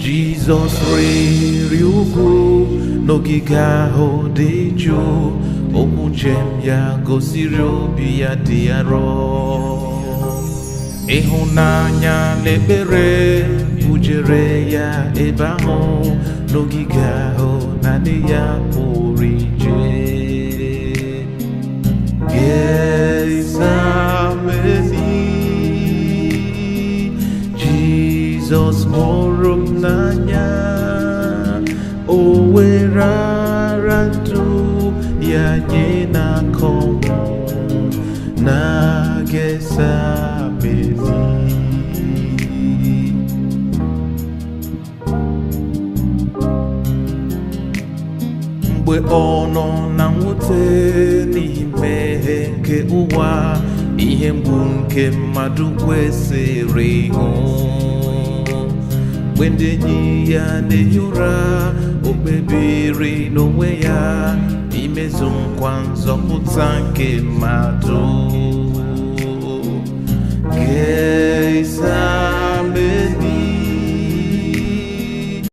Jizọs rịrị ugwu n'ogige ahụ dị jụụ, okwu njem ya gosiri obi ya dị arọ. Ịhụnanya na ekpere bujere ya ebe ahụ, n'ogige ahụ naanị ya pụrụ ije. Gethsemane, Jizọs hụrụ m n'anya, o were ara ndụ ya nye n'aka ọnwụ na Gethsemane. Mgbe ọ nọ na mwute n'ime nke ụwa, ihe mgbu nke mmadụ kwesịrị ịhụ, mgbe ndị enyi ya na-ehi ụra, o kpebiri n'onwe ya imezu nkwa nzọpụta nke mmadụ.